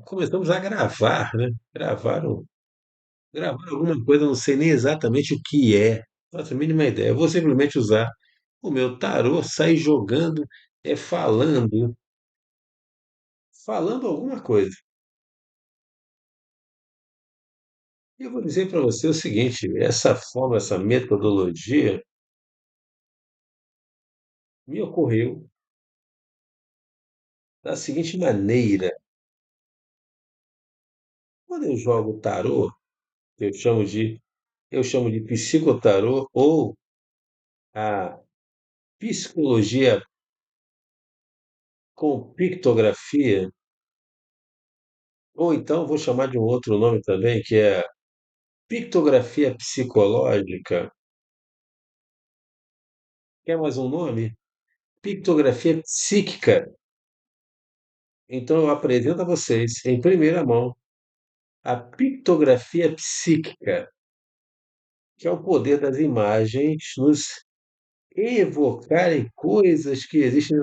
começamos a gravar, né? Gravar alguma coisa, não sei nem exatamente o que é. Não faço a mínima ideia. Eu vou simplesmente usar o meu tarô, sair jogando, falando alguma coisa. E eu vou dizer para você o seguinte: essa forma, essa metodologia me ocorreu da seguinte maneira: quando eu jogo tarô, eu chamo de, eu chamo de psicotarô ou a psicologia com pictografia, ou então vou chamar de um outro nome também, que é pictografia psicológica. Quer mais um nome? Pictografia psíquica. Então eu apresento a vocês, em primeira mão, a pictografia psíquica, que é o poder das imagens nos evocarem coisas que existem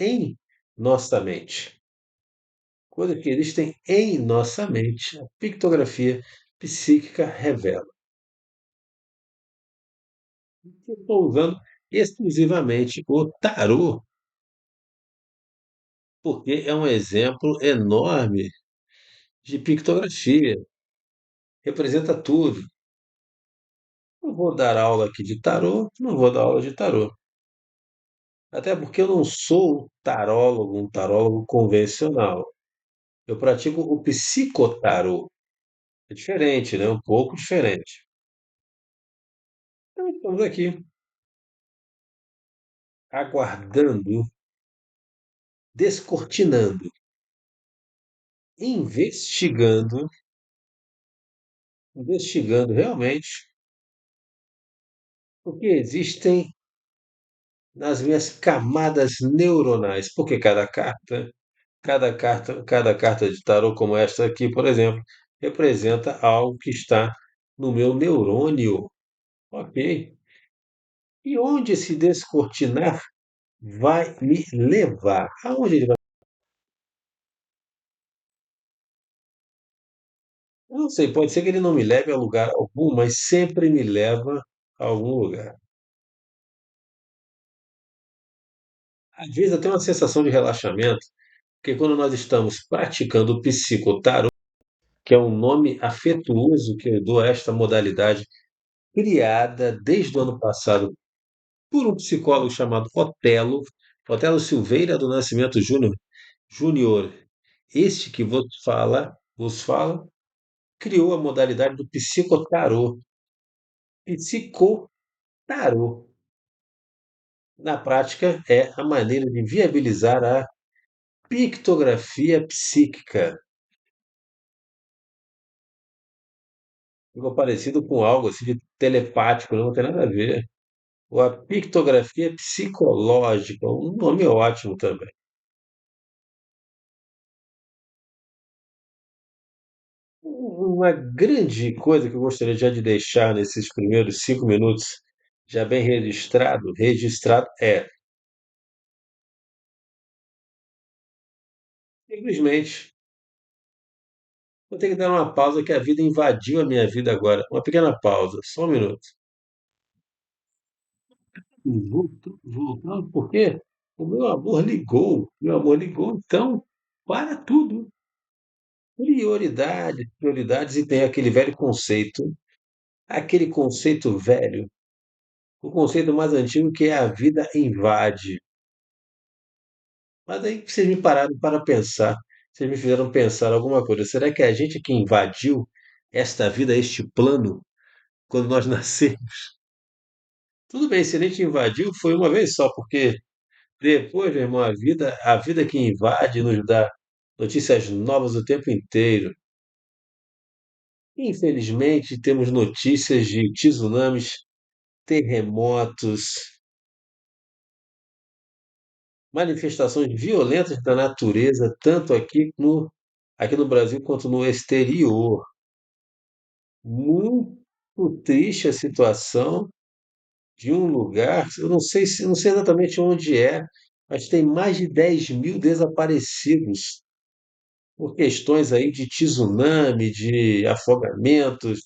em nossa mente. Coisas que existem em nossa mente. A pictografia psíquica revela. Eu estou usando exclusivamente o tarô, porque é um exemplo enorme de pictografia. Representa tudo. Não vou dar aula aqui de tarô, não vou dar aula de tarô. Até porque eu não sou tarólogo, um tarólogo convencional. Eu pratico o psicotarô. É diferente, né? Um pouco diferente. Então, estamos aqui, aguardando, descortinando, investigando, investigando realmente o que existem nas minhas camadas neuronais. Porque cada carta de tarô como esta aqui, por exemplo, representa algo que está no meu neurônio. Ok. E onde esse descortinar vai me levar? Aonde ele vai? Eu não sei, pode ser que ele não me leve a lugar algum, mas sempre me leva a algum lugar. Às vezes até uma sensação de relaxamento, porque quando nós estamos praticando o psicotarot, que é um nome afetuoso que eu dou a esta modalidade, criada desde o ano passado por um psicólogo chamado Otelo Silveira do Nascimento Júnior. Este que vos fala, criou a modalidade do psicotarô. Psicotarô, na prática, é a maneira de viabilizar a pictografia psíquica. Ficou parecido com algo assim de telepático, não tem nada a ver. Ou a pictografia psicológica, um nome ótimo também. Uma grande coisa que eu gostaria já de deixar nesses primeiros 5 minutos, já bem registrado simplesmente, vou ter que dar uma pausa que a vida invadiu a minha vida agora. Uma pequena pausa, só um minuto. Voltando, porque o meu amor ligou, então, para tudo. Prioridades, e tem aquele conceito velho, o conceito mais antigo que é a vida invade. Mas aí vocês me pararam para pensar, vocês me fizeram pensar alguma coisa. Será que é a gente que invadiu esta vida, este plano, quando nós nascemos? Tudo bem, se a gente invadiu, foi uma vez só, porque depois, meu irmão, a vida que invade nos dá notícias novas o tempo inteiro. Infelizmente, temos notícias de tsunamis, terremotos, manifestações violentas da natureza, tanto aqui no Brasil quanto no exterior. Muito triste a situação de um lugar, eu não sei exatamente onde é, mas tem mais de 10.000 desaparecidos. por questões aí de tsunami, de afogamentos,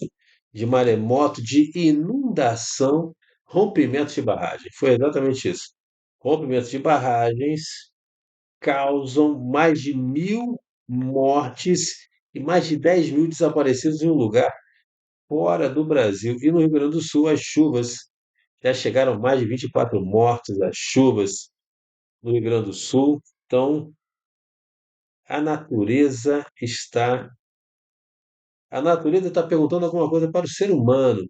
de maremoto, de inundação, rompimento de barragem. Foi exatamente isso. Rompimentos de barragens causam mais de 1.000 mortes e mais de 10 mil desaparecidos em um lugar fora do Brasil. E no Rio Grande do Sul, as chuvas já chegaram a mais de 24 mortos, as chuvas no Rio Grande do Sul. Então, a natureza está A natureza está perguntando alguma coisa para o ser humano.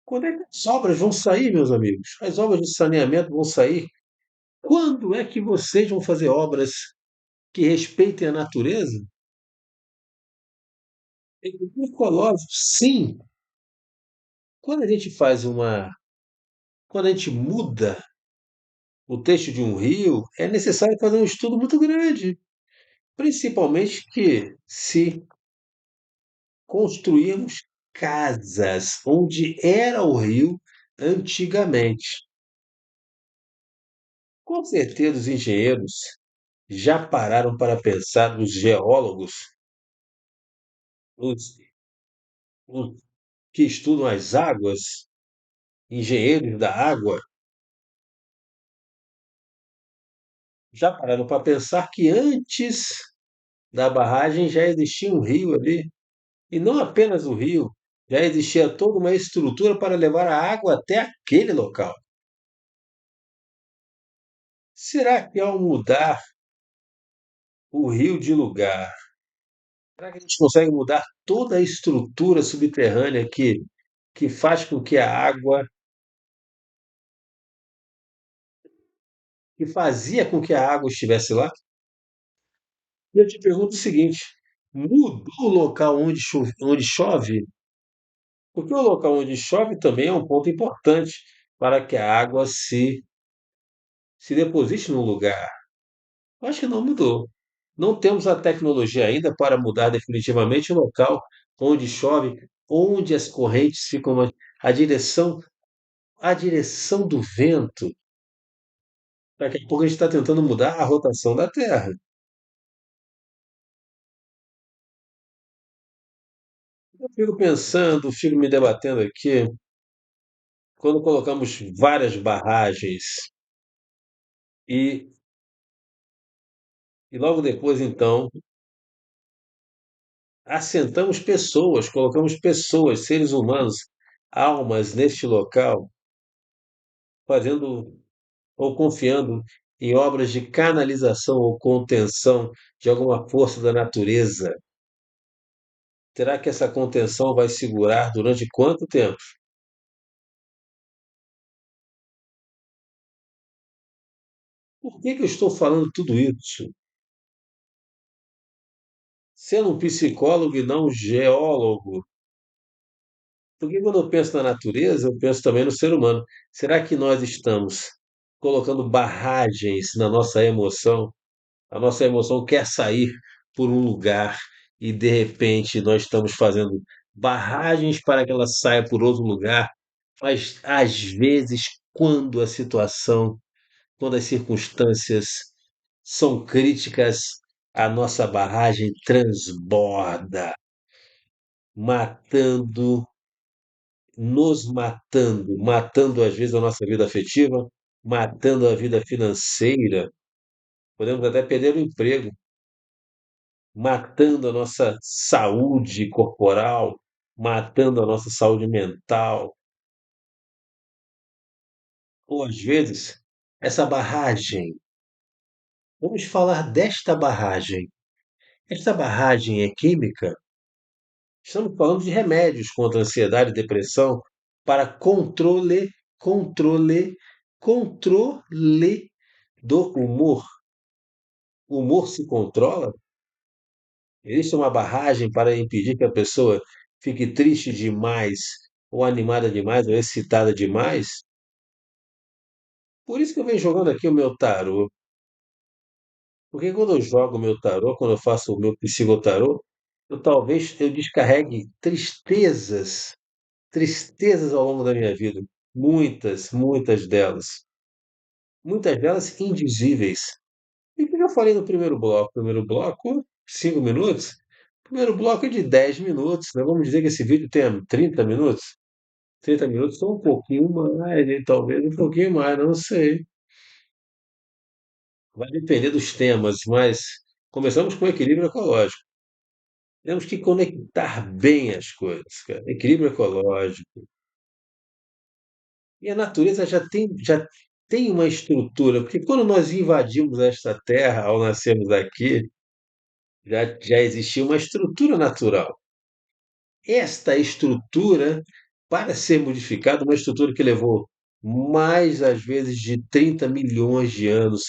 Quando é que as obras vão sair, meus amigos? As obras de saneamento vão sair? Quando é que vocês vão fazer obras que respeitem a natureza? Ecológico, sim. Quando a gente faz uma. Quando a gente muda o texto de um rio, é necessário fazer um estudo muito grande. Principalmente que se construímos casas onde era o rio antigamente. Com certeza os engenheiros já pararam para pensar, os geólogos, os, os que estudam as águas, engenheiros da água, já pararam para pensar que antes da barragem já existia um rio ali, e não apenas o rio, já existia toda uma estrutura para levar a água até aquele local. Será que ao mudar o rio de lugar, será que a gente consegue mudar toda a estrutura subterrânea que faz com que a água, que fazia com que a água estivesse lá? E eu te pergunto o seguinte: mudou o local onde chove? Porque o local onde chove também é um ponto importante para que a água se deposite no lugar. Eu acho que não mudou. Não temos a tecnologia ainda para mudar definitivamente o local onde chove, onde as correntes ficam, a direção, a direção do vento. Daqui a pouco a gente está tentando mudar a rotação da Terra. Eu fico pensando, fico me debatendo aqui, quando colocamos várias barragens e, e logo depois, então, assentamos pessoas, colocamos pessoas, seres humanos, almas neste local, fazendo ou confiando em obras de canalização ou contenção de alguma força da natureza. Será que essa contenção vai segurar durante quanto tempo? Por que que eu estou falando tudo isso? Sendo um psicólogo e não um geólogo, porque quando eu penso na natureza, eu penso também no ser humano. Será que nós estamos colocando barragens na nossa emoção? A nossa emoção quer sair por um lugar e de repente nós estamos fazendo barragens para que ela saia por outro lugar, mas às vezes, quando a situação, quando as circunstâncias são críticas, a nossa barragem transborda, matando, nos matando, matando às vezes a nossa vida afetiva, matando a vida financeira, podemos até perder o emprego, matando a nossa saúde corporal, matando a nossa saúde mental, ou às vezes essa barragem. Vamos falar desta barragem. Esta barragem é química? Estamos falando de remédios contra ansiedade e depressão para controle do humor. O humor se controla? Existe uma barragem para impedir que a pessoa fique triste demais, ou animada demais, ou excitada demais? Por isso que eu venho jogando aqui o meu tarô. Porque quando eu jogo o meu tarô, quando eu faço o meu psicotarô, eu descarregue tristezas ao longo da minha vida. Muitas, muitas delas. Muitas delas indizíveis. E o que eu falei no primeiro bloco? Primeiro bloco, 5 minutos. Primeiro bloco é de 10 minutos, né? Vamos dizer que esse vídeo tenha 30 minutos. 30 minutos são um pouquinho mais, e talvez um pouquinho mais, não sei. Vai depender dos temas, mas começamos com equilíbrio ecológico. Temos que conectar bem as coisas, cara. Equilíbrio ecológico. E a natureza já tem uma estrutura, porque quando nós invadimos esta terra, ao nascermos aqui, já existia uma estrutura natural. Esta estrutura, para ser modificada, uma estrutura que levou mais, às vezes, de 30 milhões de anos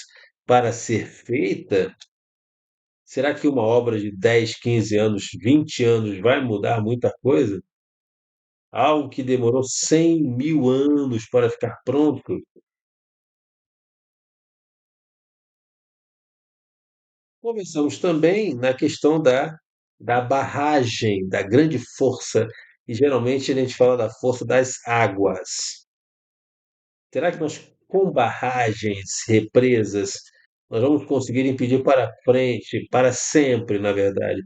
para ser feita, será que uma obra de 10, 15 anos, 20 anos vai mudar muita coisa? Algo que demorou 100 mil anos para ficar pronto? Conversamos também na questão da barragem, da grande força, e geralmente a gente fala da força das águas. Será que nós, com barragens, represas, nós vamos conseguir impedir para frente, para sempre, na verdade,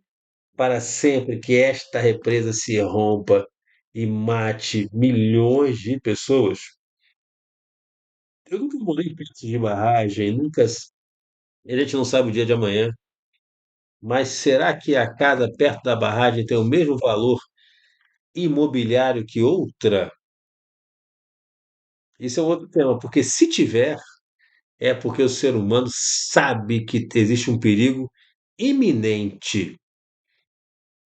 para sempre que esta represa se rompa e mate milhões de pessoas? Eu nunca morei perto de barragem, nunca. A gente não sabe o dia de amanhã, mas será que a casa perto da barragem tem o mesmo valor imobiliário que outra? Isso é outro tema, porque se tiver, é porque o ser humano sabe que existe um perigo iminente.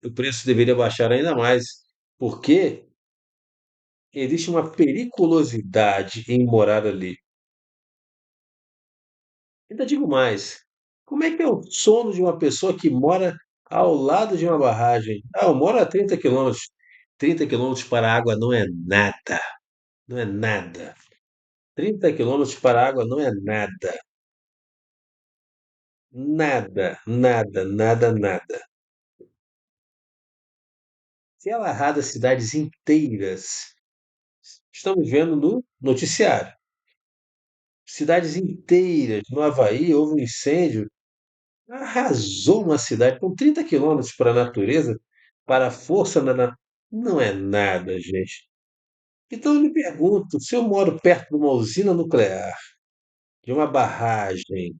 O preço deveria baixar ainda mais, porque existe uma periculosidade em morar ali. Ainda digo mais, como é que é o sono de uma pessoa que mora ao lado de uma barragem? Ah, eu moro a 30 quilômetros. 30 quilômetros para a água não é nada, não é nada. 30 quilômetros para a água não é nada. Nada, nada, nada, nada. Se ela arrasa cidades inteiras, estamos vendo no noticiário. Cidades inteiras. No Havaí houve um incêndio, arrasou uma cidade com 30 quilômetros para a natureza, para a força Não é nada, gente. Então eu me pergunto, se eu moro perto de uma usina nuclear, de uma barragem,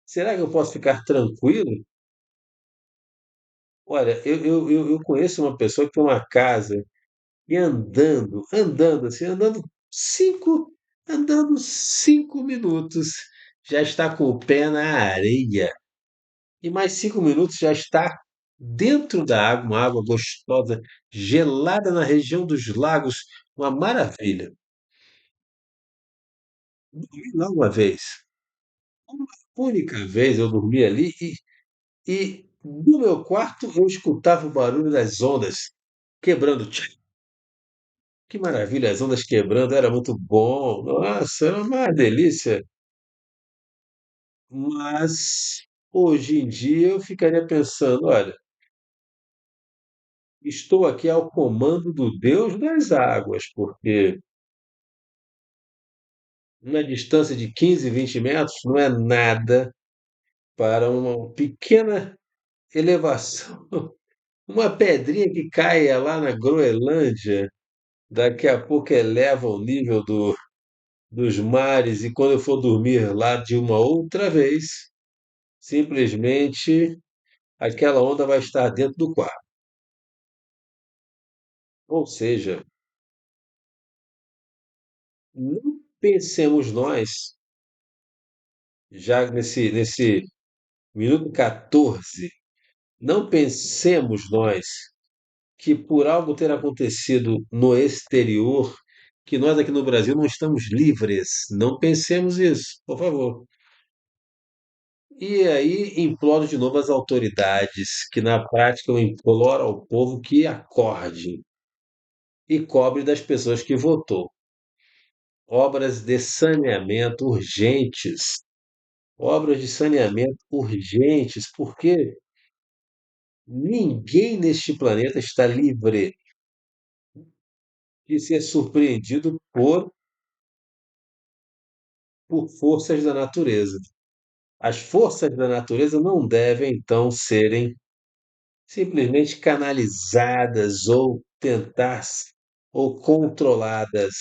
será que eu posso ficar tranquilo? Olha, eu conheço uma pessoa que tem uma casa e andando assim, andando 5 minutos, já está com o pé na areia. E mais 5 minutos já está dentro da água, uma água gostosa, gelada na região dos lagos, uma maravilha. Dormi lá uma vez, uma única vez eu dormi ali e no meu quarto eu escutava o barulho das ondas quebrando. Que maravilha, as ondas quebrando, era muito bom. Nossa, era uma delícia. Mas hoje em dia eu ficaria pensando, olha, estou aqui ao comando do Deus das águas, porque uma distância de 15, 20 metros não é nada para uma pequena elevação. Uma pedrinha que caia lá na Groenlândia, daqui a pouco eleva o nível dos mares, e quando eu for dormir lá de uma outra vez, simplesmente aquela onda vai estar dentro do quarto. Ou seja, não pensemos nós, já nesse minuto 14, não pensemos nós que por algo ter acontecido no exterior, que nós aqui no Brasil não estamos livres. Não pensemos isso, por favor. E aí imploro de novo às autoridades, que na prática eu imploro ao povo que acorde e cobre das pessoas que votou. Obras de saneamento urgentes. Obras de saneamento urgentes, porque ninguém neste planeta está livre de ser surpreendido por forças da natureza. As forças da natureza não devem, então, serem simplesmente canalizadas ou tentar ou controladas.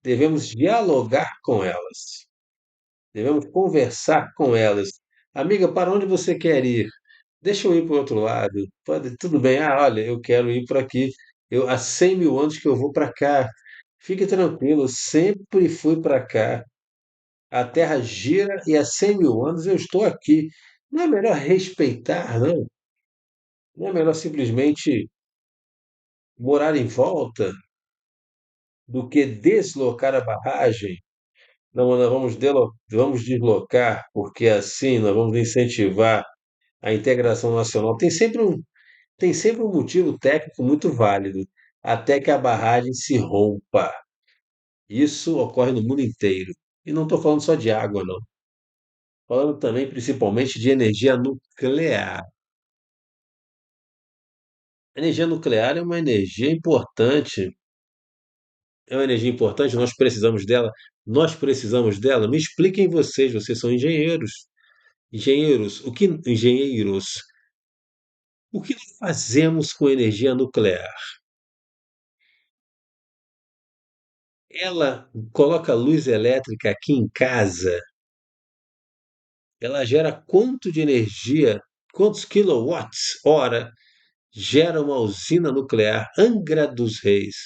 Devemos dialogar com elas, devemos conversar com elas. Amiga, para onde você quer ir? Deixa eu ir para o outro lado. Tudo bem, olha, eu quero ir para aqui. Há 100 mil anos que eu vou para cá. Fique tranquilo, eu sempre fui para cá. A Terra gira e há 100 mil anos eu estou aqui. Não é melhor respeitar, não? Não é melhor simplesmente morar em volta do que deslocar a barragem? Não, nós vamos deslocar, porque assim nós vamos incentivar a integração nacional. Tem sempre um motivo técnico muito válido, até que a barragem se rompa. Isso ocorre no mundo inteiro. E não estou falando só de água, não. Falando também principalmente de energia nuclear. A energia nuclear é uma energia importante, nós precisamos dela. Me expliquem vocês são engenheiros. O que nós fazemos com energia nuclear? Ela coloca luz elétrica aqui em casa, ela gera quanto de energia, quantos quilowatts hora gera uma usina nuclear Angra dos Reis?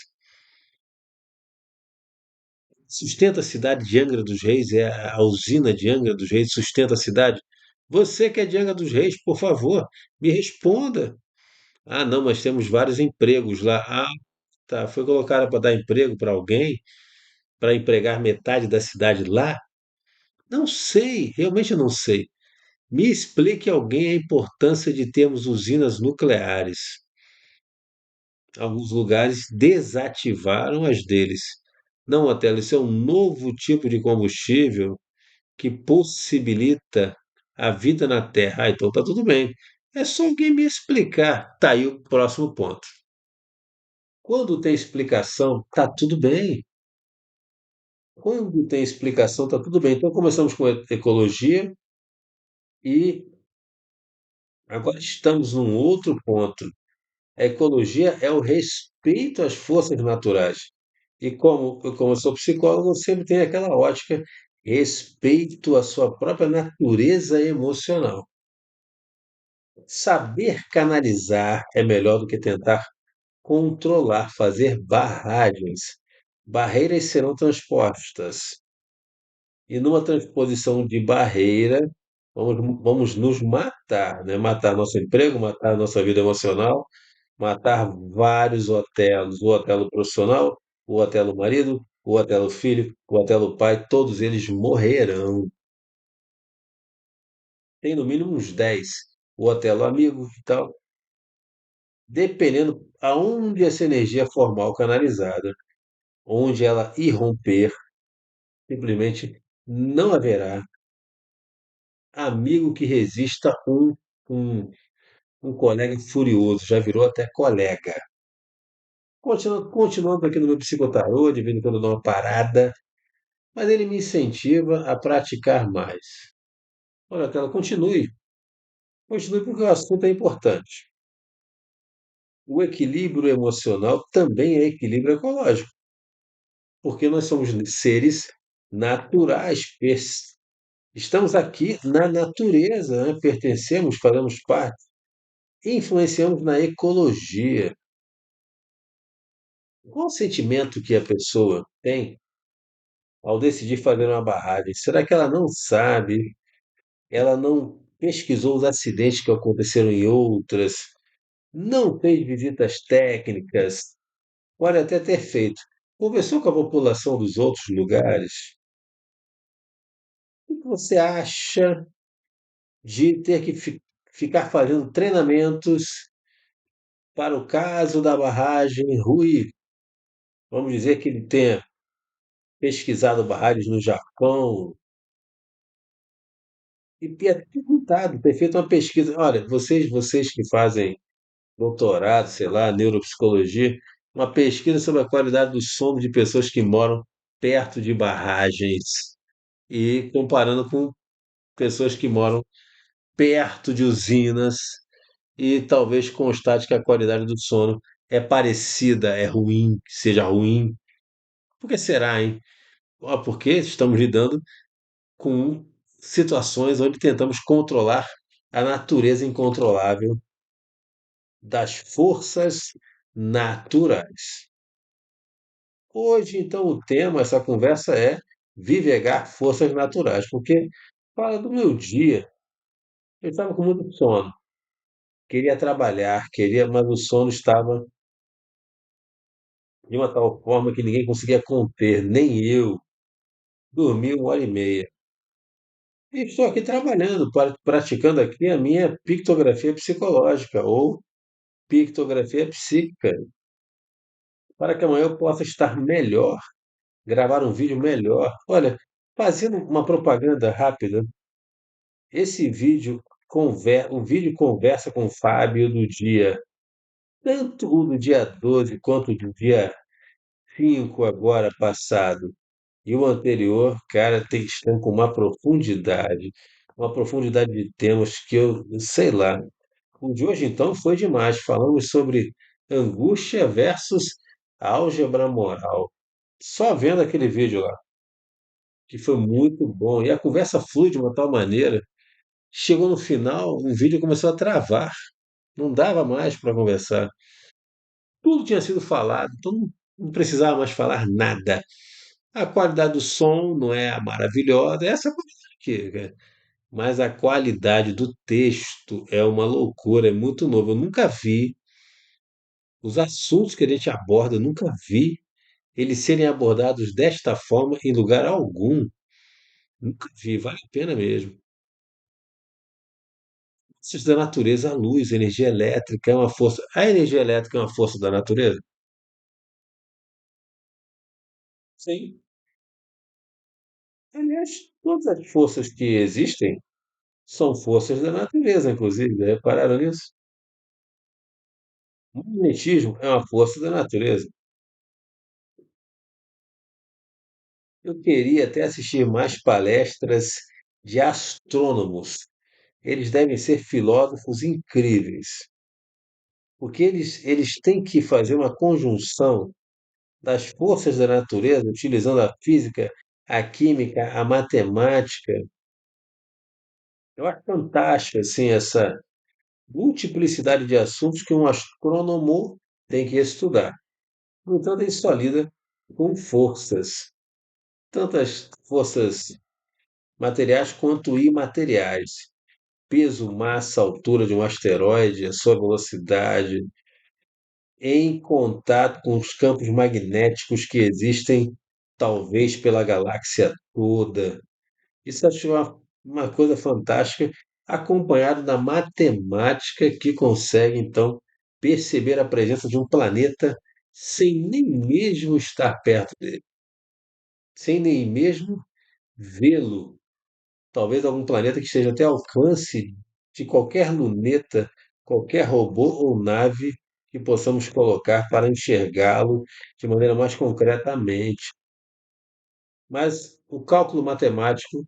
Sustenta a cidade de Angra dos Reis, é a usina de Angra dos Reis sustenta a cidade. Você que é de Angra dos Reis, por favor, me responda. Ah, não, mas temos vários empregos lá. Ah, tá. Foi colocada para dar emprego para alguém, para empregar metade da cidade lá? Não sei, realmente não sei. Me explique alguém a importância de termos usinas nucleares. Alguns lugares desativaram as deles. Não, Otelo, isso é um novo tipo de combustível que possibilita a vida na Terra. Ah, então tá tudo bem. É só alguém me explicar. Tá aí o próximo ponto. Quando tem explicação, tá tudo bem. Quando tem explicação, tá tudo bem. Então começamos com ecologia e agora estamos num outro ponto. A ecologia é o respeito às forças naturais. E como eu sou psicólogo, eu sempre tenho aquela ótica, respeito à sua própria natureza emocional. Saber canalizar é melhor do que tentar controlar, fazer barragens. Barreiras serão transpostas. E numa transposição de barreira, vamos nos matar, né? Matar nosso emprego, matar nossa vida emocional, matar vários Otelos, o Otelo profissional, o Otelo marido, o Otelo filho, o Otelo pai, todos eles morrerão. Tem no mínimo uns 10. O Otelo amigo e tal, dependendo aonde essa energia formal canalizada, onde ela irromper, simplesmente não haverá amigo que resista um, um colega furioso, já virou até colega. Continuando aqui no meu psicotarô, de vez em quando eu dou uma parada, mas ele me incentiva a praticar mais. Olha, Tela, continue porque o assunto é importante. O equilíbrio emocional também é equilíbrio ecológico, porque nós somos seres naturais, estamos aqui na natureza, né? Pertencemos, fazemos parte, influenciamos na ecologia. Qual o sentimento que a pessoa tem ao decidir fazer uma barragem? Será que ela não sabe? Ela não pesquisou os acidentes que aconteceram em outras? Não fez visitas técnicas? Pode até ter feito. Conversou com a população dos outros lugares? O que você acha de ter que ficar fazendo treinamentos para o caso da barragem ruir? Vamos dizer que ele tenha pesquisado barragens no Japão, e ter perguntado, ter feito uma pesquisa. Olha, vocês que fazem doutorado, sei lá, neuropsicologia, uma pesquisa sobre a qualidade do sono de pessoas que moram perto de barragens. e comparando com pessoas que moram perto de usinas e talvez constate que a qualidade do sono é parecida, é ruim, seja ruim. Por que será, hein? Porque estamos lidando com situações onde tentamos controlar a natureza incontrolável das forças naturais. Hoje, então, o tema, essa conversa é vivegar forças naturais, porque fala do meu dia. Eu estava com muito sono, queria trabalhar, queria, mas o sono estava de uma tal forma que ninguém conseguia conter, nem eu. Dormi 1 hora e meia. E estou aqui trabalhando, praticando aqui a minha pictografia psicológica ou pictografia psíquica, para que amanhã eu possa estar melhor, gravar um vídeo melhor. Olha, fazendo uma propaganda rápida, esse vídeo, o vídeo conversa com o Fábio do dia, tanto o do dia 12 quanto o do dia 5 agora passado. E o anterior, cara, estão com uma profundidade de temas que eu sei lá. O de hoje, então, foi demais. Falamos sobre angústia versus álgebra moral. Só vendo aquele vídeo lá, que foi muito bom. E a conversa flui de uma tal maneira. Chegou no final, o vídeo começou a travar. Não dava mais para conversar. Tudo tinha sido falado, então não precisava mais falar nada. A qualidade do som não é a maravilhosa, essa é a qualidade aqui, cara. Mas a qualidade do texto é uma loucura, é muito novo. Eu nunca vi os assuntos que a gente aborda, eu nunca vi eles serem abordados desta forma em lugar algum. Nunca vi, vale a pena mesmo. Forças da natureza, a luz, a energia elétrica é uma força. A energia elétrica é uma força da natureza? Sim. Aliás, todas as forças que existem são forças da natureza, inclusive. Já repararam nisso? O magnetismo é uma força da natureza. Eu queria até assistir mais palestras de astrônomos. Eles devem ser filósofos incríveis, porque eles têm que fazer uma conjunção das forças da natureza, utilizando a física, a química, a matemática. Eu acho fantástico assim, essa multiplicidade de assuntos que um astrônomo tem que estudar. No entanto, ele só lida com forças, tantas forças materiais quanto imateriais. Peso, massa, altura de um asteroide, a sua velocidade, em contato com os campos magnéticos que existem, talvez pela galáxia toda. Isso eu acho uma coisa fantástica, acompanhado da matemática que consegue, então, perceber a presença de um planeta sem nem mesmo estar perto dele, sem nem mesmo vê-lo. Talvez algum planeta que esteja até ao alcance de qualquer luneta, qualquer robô ou nave que possamos colocar para enxergá-lo de maneira mais concretamente. Mas o cálculo matemático,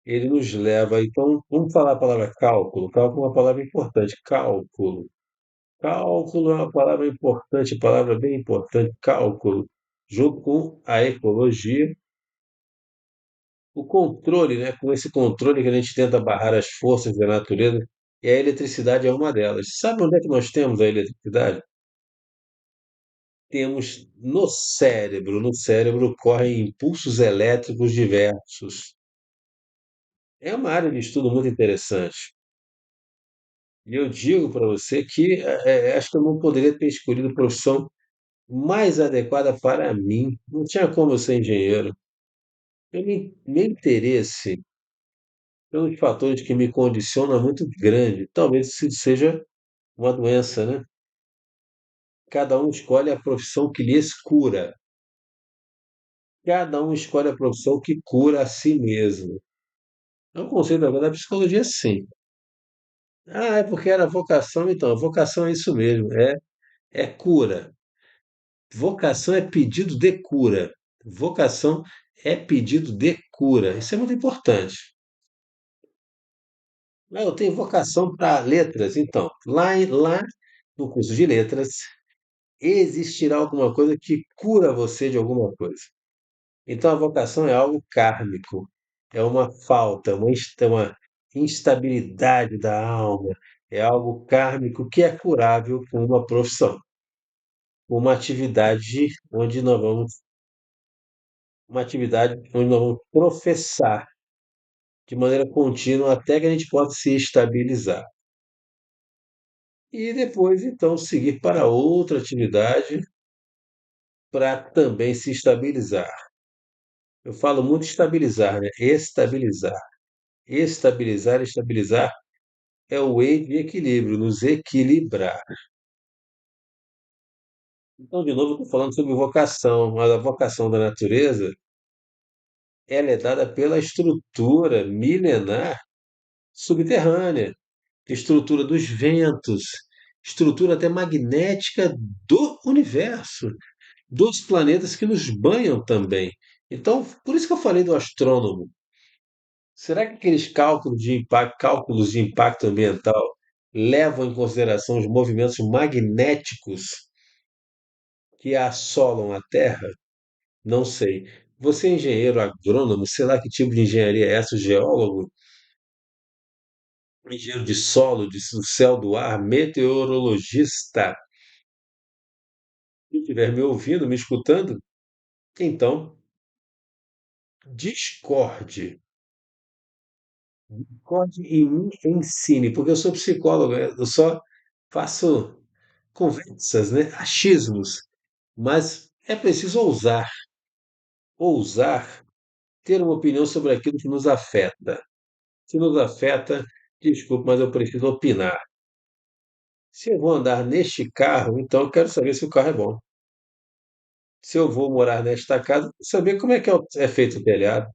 ele nos leva. Então, vamos falar a palavra cálculo. Cálculo é uma palavra importante. Cálculo. Cálculo é uma palavra importante, palavra bem importante. Cálculo. Junto com a ecologia, o controle, né? Com esse controle que a gente tenta barrar as forças da natureza, e a eletricidade é uma delas. Sabe onde é que nós temos a eletricidade? Temos no cérebro. No cérebro correm impulsos elétricos diversos. É uma área de estudo muito interessante. E eu digo para você que acho que eu não poderia ter escolhido a profissão mais adequada para mim. Não tinha como eu ser engenheiro. Meu interesse pelos fatores que me condicionam é muito grande. Talvez isso seja uma doença, né? Cada um escolhe a profissão que lhes cura. Cada um escolhe a profissão que cura a si mesmo. É um conceito agora da psicologia, sim. Ah, é porque era vocação, então. Vocação é isso mesmo, é cura. Vocação é pedido de cura. Vocação é pedido de cura. Isso é muito importante. Ah, eu tenho vocação para letras, então. Lá no curso de letras, existirá alguma coisa que cura você de alguma coisa. Então, a vocação é algo kármico, é uma falta, uma instabilidade da alma, é algo kármico que é curável com uma profissão, com uma atividade onde nós vamos professar de maneira contínua até que a gente possa se estabilizar. E depois, então, seguir para outra atividade para também se estabilizar. Eu falo muito estabilizar, né? Estabilizar. Estabilizar, estabilizar é o E de equilíbrio, nos equilibrar. Então, de novo, eu estou falando sobre vocação, mas a vocação da natureza, ela é dada pela estrutura milenar subterrânea, estrutura dos ventos, estrutura até magnética do universo, dos planetas que nos banham também. Então, por isso que eu falei do astrônomo. Será que aqueles cálculos de impacto ambiental levam em consideração os movimentos magnéticos que assolam a Terra? Não sei. Você é engenheiro agrônomo, sei lá que tipo de engenharia é essa, geólogo, engenheiro de solo, do céu, do ar, meteorologista. Se estiver me ouvindo, me escutando, então discorde. Discorde e me ensine, porque eu sou psicólogo, eu só faço conversas, né? Achismos. Mas é preciso ousar ter uma opinião sobre aquilo que nos afeta. Se nos afeta, desculpe, mas eu preciso opinar. Se eu vou andar neste carro, então eu quero saber se o carro é bom. Se eu vou morar nesta casa, saber como é que é feito o telhado.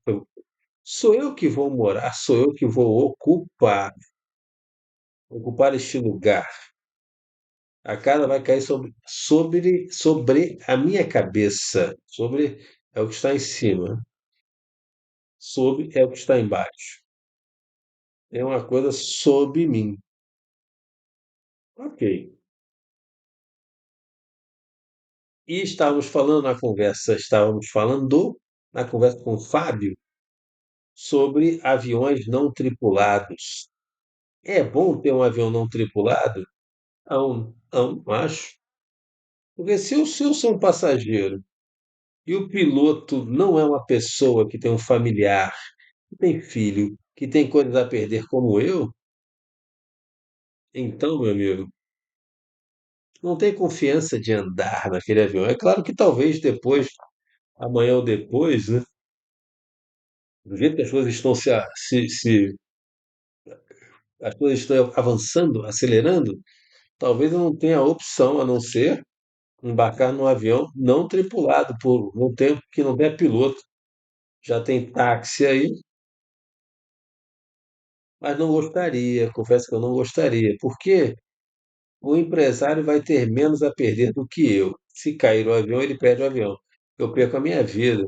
Sou eu que vou morar, sou eu que vou ocupar este lugar. A casa vai cair sobre a minha cabeça. Sobre é o que está em cima. Sob é o que está embaixo. É uma coisa sob mim. Ok. E estávamos falando na conversa com o Fábio sobre aviões não tripulados. É bom ter um avião não tripulado? Não, não, acho. Porque se eu sou um passageiro e o piloto não é uma pessoa que tem um familiar, que tem filho, que tem coisas a perder como eu, então, meu amigo, não tem confiança de andar naquele avião. É claro que talvez depois, amanhã ou depois, né, do jeito que as coisas estão as coisas estão avançando, acelerando, talvez eu não tenha opção a não ser embarcar num avião não tripulado por um tempo que não tenha piloto. Já tem táxi aí, mas não gostaria, confesso que eu não gostaria, porque o empresário vai ter menos a perder do que eu. Se cair o avião, ele perde o avião. Eu perco a minha vida.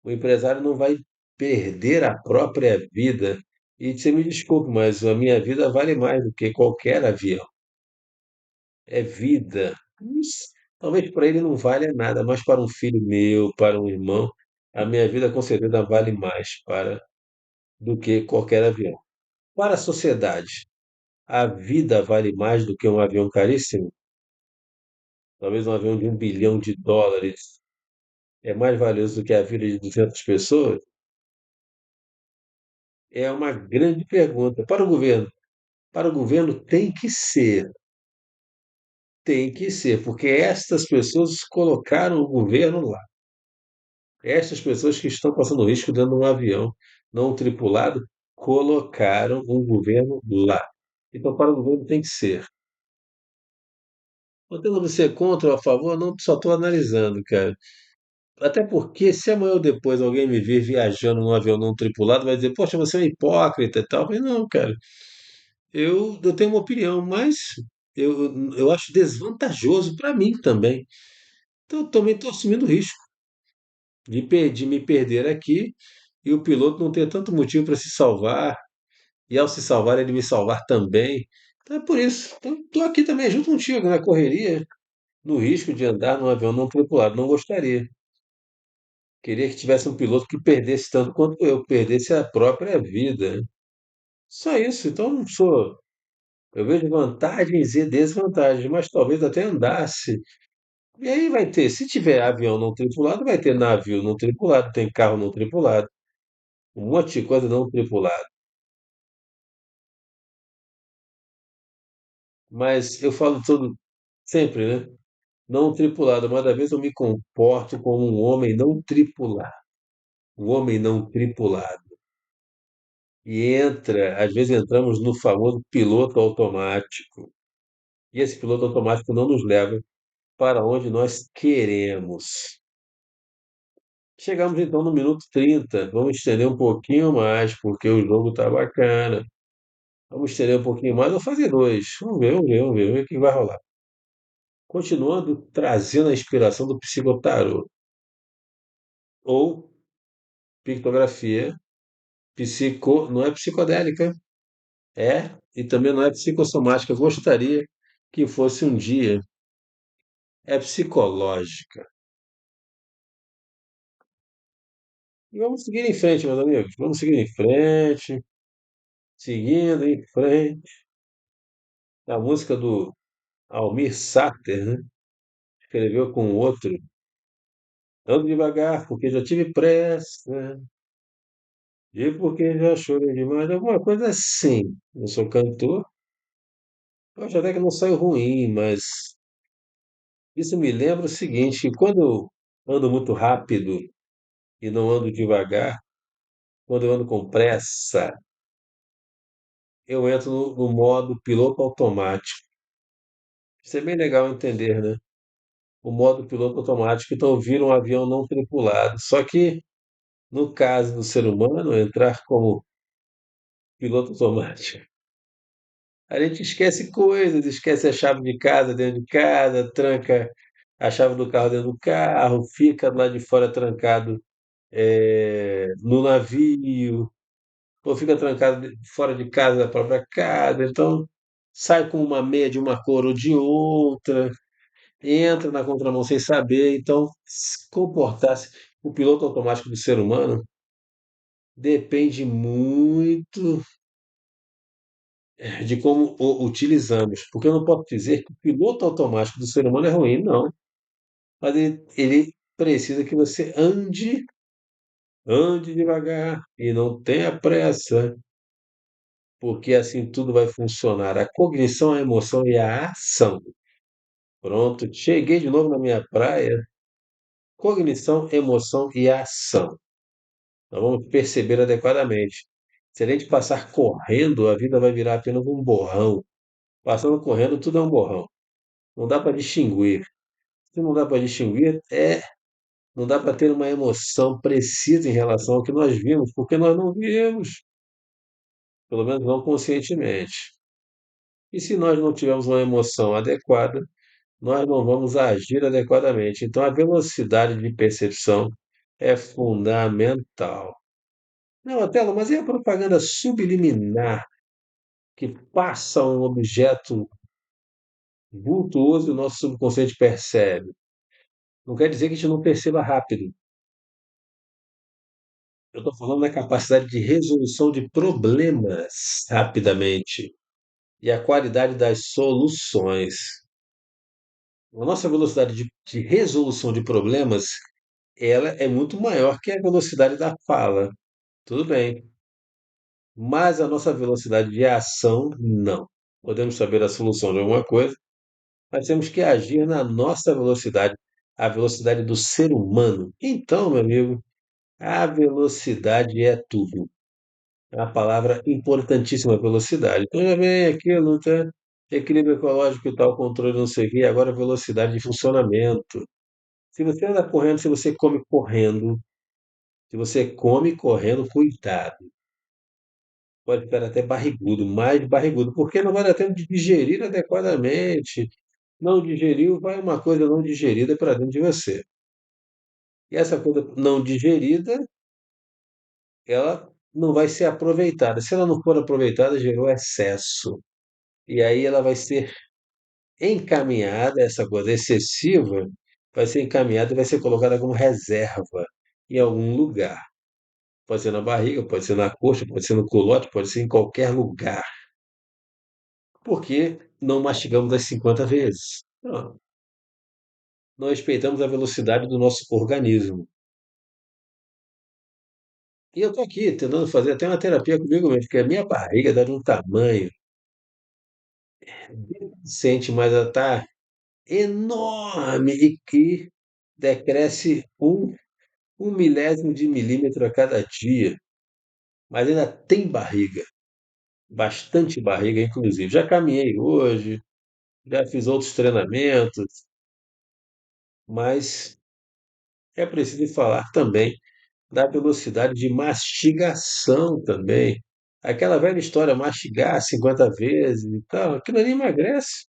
O empresário não vai perder a própria vida. E você me desculpe, mas a minha vida vale mais do que qualquer avião. É vida. Talvez para ele não valha nada, mas para um filho meu, para um irmão, a minha vida com certeza vale mais do que qualquer avião. Para a sociedade, a vida vale mais do que um avião caríssimo? Talvez um avião de 1 bilhão de dólares é mais valioso do que a vida de 200 pessoas? É uma grande pergunta. Para o governo tem que ser, porque estas pessoas colocaram o governo lá. Estas pessoas que estão passando risco dentro de um avião não tripulado colocaram um governo lá. Então, para o governo tem que ser. Podendo você contra ou a favor, não só estou analisando, cara. Até porque, se amanhã ou depois alguém me vir viajando num avião não tripulado, vai dizer, poxa, você é um hipócrita e tal. Eu falei, não, cara, eu tenho uma opinião, mas eu acho desvantajoso para mim também. Então, eu também estou assumindo risco. de me perder aqui e o piloto não ter tanto motivo para se salvar, e ao se salvar, ele me salvar também. Então é por isso. Então, estou aqui também junto contigo na correria, no risco de andar num avião não tripulado. Não gostaria. Queria que tivesse um piloto que perdesse tanto quanto eu, perdesse a própria vida. Só isso. Então, não sou. Eu vejo vantagens e desvantagens, mas talvez até andasse. E aí vai ter, se tiver avião não tripulado, vai ter navio não tripulado, tem carro não tripulado, um monte de coisa não tripulada. Mas eu falo tudo sempre, né? Não tripulado, mas às vezes eu me comporto como um homem não tripulado. Um homem não tripulado. E entra, às vezes entramos no famoso piloto automático. E esse piloto automático não nos leva para onde nós queremos. Chegamos então no minuto 30. Vamos estender um pouquinho mais, porque o jogo está bacana. Vamos estender um pouquinho mais ou fazer dois. Vamos ver o que vai rolar. Continuando trazendo a inspiração do psicotarô ou pictografia, não é psicodélica, e também não é psicossomática. Eu gostaria que fosse um dia, é psicológica. E vamos seguir em frente, meus amigos. Vamos seguir em frente, seguindo em frente. A música do Almir Sater, né? Escreveu com outro. Ando devagar, porque já tive pressa. E porque já chorei demais. Alguma coisa assim. Eu sou cantor. Eu acho até que não saiu ruim, mas isso me lembra o seguinte, que quando eu ando muito rápido e não ando devagar, quando eu ando com pressa, eu entro no modo piloto automático. Isso é bem legal entender, né? O modo piloto automático, então vira um avião não tripulado. Só que, no caso do ser humano, entrar como piloto automático, a gente esquece coisas, esquece a chave de casa dentro de casa, tranca a chave do carro dentro do carro, fica lá de fora trancado no navio, ou fica trancado fora de casa da própria casa, então sai com uma meia de uma cor ou de outra, entra na contramão sem saber, então se comportar-se. O piloto automático do ser humano depende muito de como o utilizamos, porque eu não posso dizer que o piloto automático do ser humano é ruim, não, mas ele precisa que você ande devagar e não tenha pressa, porque assim tudo vai funcionar. A cognição, a emoção e a ação. Pronto, cheguei de novo na minha praia. Cognição, emoção e ação. Nós vamos perceber adequadamente. Se a gente passar correndo, a vida vai virar apenas um borrão. Passando correndo, tudo é um borrão. Não dá para distinguir. Se não dá para distinguir, não dá para ter uma emoção precisa em relação ao que nós vimos, porque nós não vimos, pelo menos não conscientemente. E se nós não tivermos uma emoção adequada, nós não vamos agir adequadamente. Então, a velocidade de percepção é fundamental. Não, Otelo, mas e a propaganda subliminar que passa um objeto vultuoso e o nosso subconsciente percebe? Não quer dizer que a gente não perceba rápido. Eu estou falando da capacidade de resolução de problemas rapidamente e a qualidade das soluções. A nossa velocidade de resolução de problemas, ela é muito maior que a velocidade da fala. Tudo bem, mas a nossa velocidade de ação, não. Podemos saber a solução de alguma coisa, mas temos que agir na nossa velocidade, a velocidade do ser humano. Então, meu amigo, a velocidade é tudo. É uma palavra importantíssima, velocidade. Então já vem aquilo, tá? Equilíbrio ecológico e tal, controle, não sei o quê, agora velocidade de funcionamento. Se você anda correndo, se você come correndo, se você come correndo, cuidado. Pode ficar até barrigudo, mais barrigudo, porque não vai dar tempo de digerir adequadamente. Não digeriu, vai uma coisa não digerida para dentro de você. E essa coisa não digerida, ela não vai ser aproveitada. Se ela não for aproveitada, gerou excesso. E aí ela vai ser encaminhada, essa coisa excessiva, vai ser encaminhada e vai ser colocada como reserva em algum lugar. Pode ser na barriga, pode ser na coxa, pode ser no culote, pode ser em qualquer lugar. Porque não mastigamos as 50 vezes. Não respeitamos a velocidade do nosso organismo. E eu tô aqui tentando fazer até uma terapia comigo mesmo, porque a minha barriga dá de um tamanho decente, mas ela tá enorme e que decresce um milésimo de milímetro a cada dia. Mas ainda tem barriga, bastante barriga, inclusive. Já caminhei hoje, já fiz outros treinamentos, mas é preciso falar também da velocidade de mastigação também. Aquela velha história, mastigar 50 vezes e tal, aquilo ali emagrece.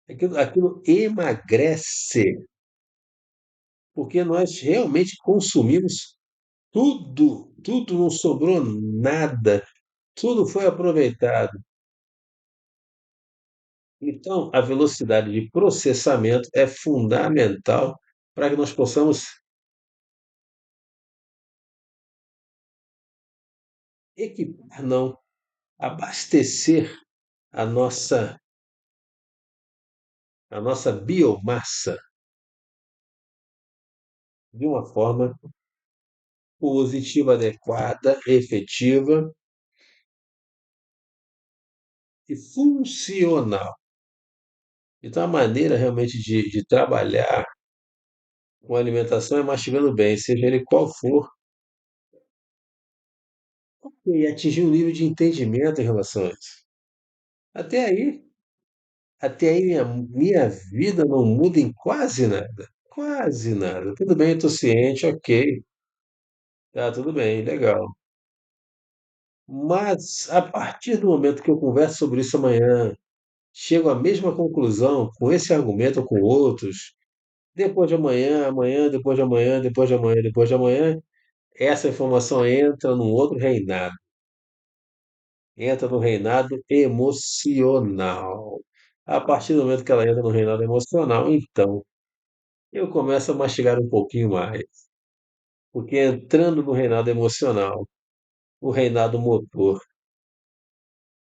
Aquilo emagrece, porque nós realmente consumimos tudo, tudo, não sobrou nada, tudo foi aproveitado. Então, a velocidade de processamento é fundamental para que nós possamos equipar, não, abastecer a nossa biomassa de uma forma positiva, adequada, efetiva e funcional. Então, a maneira realmente de trabalhar com alimentação é mastigando bem, seja ele qual for, e atingir um nível de entendimento em relação a isso. Até aí, até aí minha vida não muda em quase nada. Quase nada. Tudo bem, estou ciente, ok. Tá, tudo bem, legal. Mas a partir do momento que eu converso sobre isso amanhã, chego à mesma conclusão com esse argumento ou com outros, depois de amanhã, amanhã, depois de amanhã, depois de amanhã, depois de amanhã, essa informação entra num outro reinado. Entra no reinado emocional. A partir do momento que ela entra no reinado emocional, então eu começo a mastigar um pouquinho mais. Porque entrando no reinado emocional, o reinado motor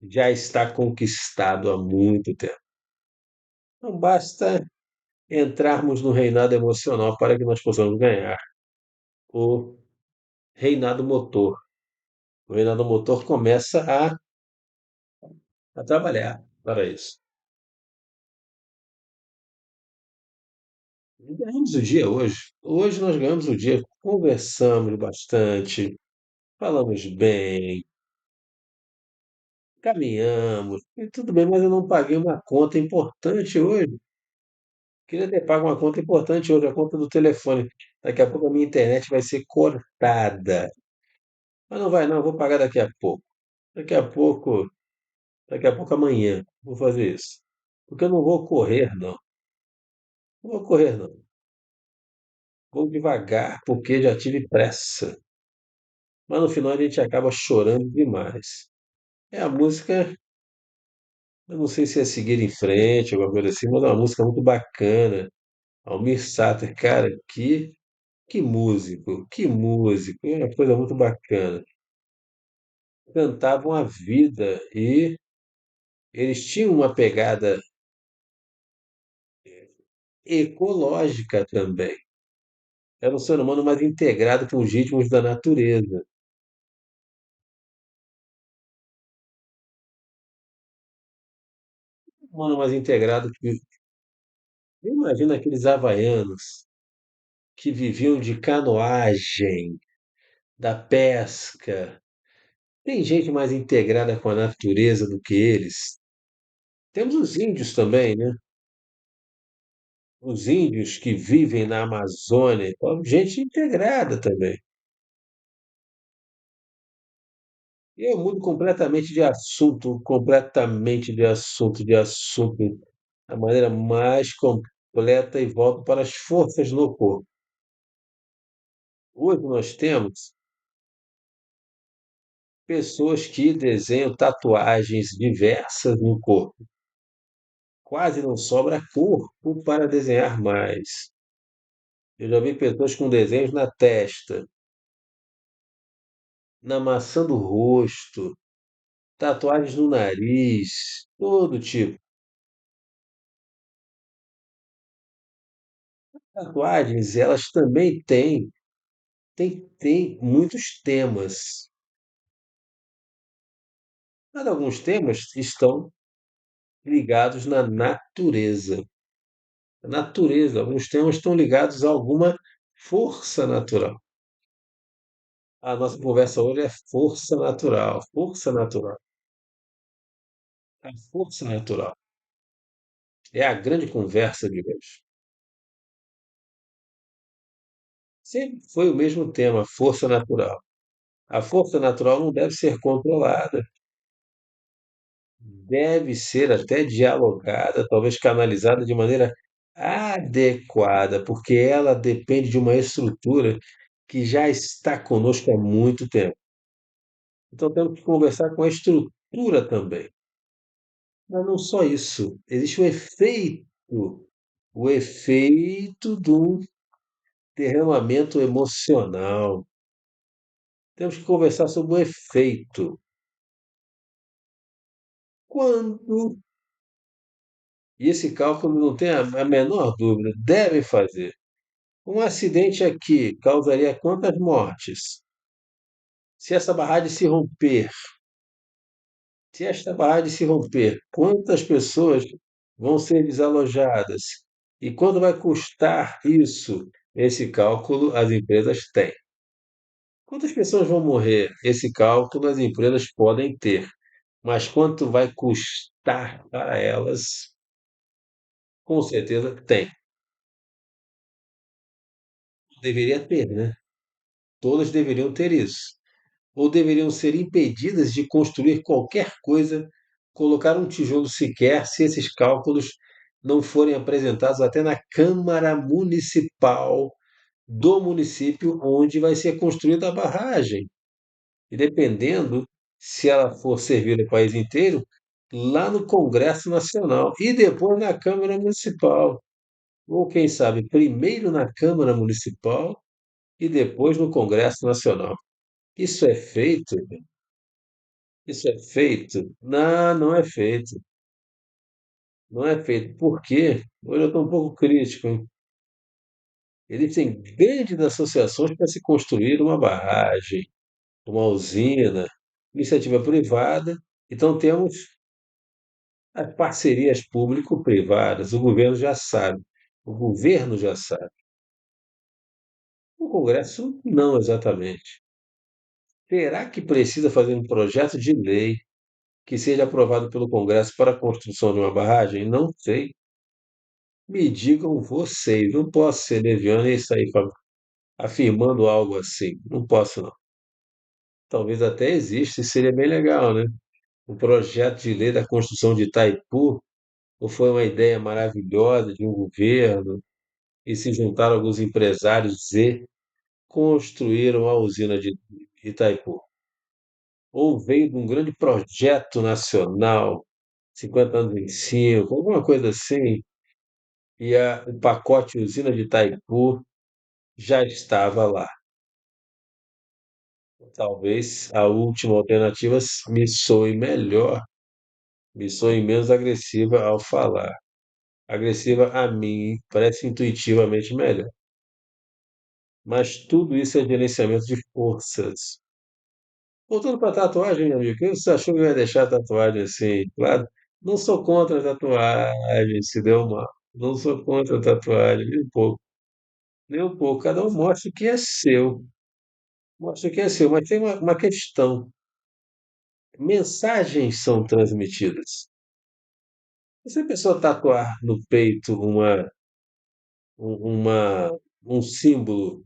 já está conquistado há muito tempo. Não basta entrarmos no reinado emocional para que nós possamos ganhar o reinado motor. O reinado motor começa a trabalhar para isso. E ganhamos o dia hoje. Hoje nós ganhamos o dia. Conversamos bastante, falamos bem, caminhamos, e tudo bem, mas eu não paguei uma conta importante hoje. Queria ter pago uma conta importante hoje, a conta do telefone. Daqui a pouco a minha internet vai ser cortada. Mas não vai não, eu vou pagar daqui a pouco. Daqui a pouco, daqui a pouco amanhã, vou fazer isso. Porque eu não vou correr, não. Não vou correr, não. Vou devagar, porque já tive pressa. Mas no final a gente acaba chorando demais. É a música, eu não sei se é seguir em frente, alguma coisa assim, mas é uma música muito bacana. Almir Sater, cara, que músico, que músico, é uma coisa muito bacana. Cantavam a vida e eles tinham uma pegada ecológica também. Era um ser humano mais integrado com os ritmos da natureza. Um humano mais integrado que. Imagina aqueles havaianos que viviam de canoagem, da pesca. Tem gente mais integrada com a natureza do que eles. Temos os índios também, né? Os índios que vivem na Amazônia, então, gente integrada também. E eu mudo completamente de assunto, da maneira mais completa e volto para as forças no corpo. Hoje nós temos pessoas que desenham tatuagens diversas no corpo. Quase não sobra corpo para desenhar mais. Eu já vi pessoas com desenhos na testa, na maçã do rosto, tatuagens no nariz, todo tipo. Tatuagens, elas também têm muitos temas. Mas alguns temas estão ligados na natureza. A natureza, alguns temas estão ligados a alguma força natural. A nossa conversa hoje é força natural, força natural. A força natural é a grande conversa de hoje. Sempre foi o mesmo tema, força natural. A força natural não deve ser controlada, deve ser até dialogada, talvez canalizada de maneira adequada, porque ela depende de uma estrutura que já está conosco há muito tempo. Então temos que conversar com a estrutura também. Mas não só isso, existe o efeito do derramamento emocional. Temos que conversar sobre o efeito. Quando, e esse cálculo não tem a menor dúvida, deve fazer. Um acidente aqui causaria quantas mortes? Se essa barragem se romper, se esta barragem se romper, quantas pessoas vão ser desalojadas? E quando vai custar isso? Esse cálculo as empresas têm. Quantas pessoas vão morrer? Esse cálculo as empresas podem ter. Mas quanto vai custar para elas? Com certeza tem. Deveria ter, né? Todas deveriam ter isso. Ou deveriam ser impedidas de construir qualquer coisa, colocar um tijolo sequer, se esses cálculos não forem apresentados até na Câmara Municipal do município onde vai ser construída a barragem. E dependendo, se ela for servir o país inteiro, lá no Congresso Nacional e depois na Câmara Municipal. Ou quem sabe, primeiro na Câmara Municipal e depois no Congresso Nacional. Isso é feito? Isso é feito? Não, não é feito. Não é feito. Por quê? Hoje eu estou um pouco crítico, hein? Existem grandes associações para se construir uma barragem, uma usina, iniciativa privada. Então temos as parcerias público-privadas. O governo já sabe. O governo já sabe. O Congresso não exatamente. Será que precisa fazer um projeto de lei que seja aprovado pelo Congresso para a construção de uma barragem? Não sei. Me digam vocês. Não posso ser leviano e sair afirmando algo assim. Não posso, não. Talvez até exista e seria bem legal, né? O projeto de lei da construção de Itaipu, ou foi uma ideia maravilhosa de um governo, e se juntaram alguns empresários e construíram a usina de Itaipu. Ou veio de um grande projeto nacional, 50 anos em 5, alguma coisa assim, e o pacote usina de Itaipu já estava lá. Talvez a última alternativa me soe melhor, me soe menos agressiva ao falar. Agressiva a mim, parece intuitivamente melhor. Mas tudo isso é gerenciamento de forças. Voltando para a tatuagem, meu amigo, quem você achou que eu ia deixar a tatuagem assim? Claro, não sou contra a tatuagem, se deu mal. Não sou contra a tatuagem, nem um pouco. Nem um pouco. Cada um mostra o que é seu. Mostra o que é seu. Mas tem uma questão. Mensagens são transmitidas. Se a pessoa tatuar no peito um símbolo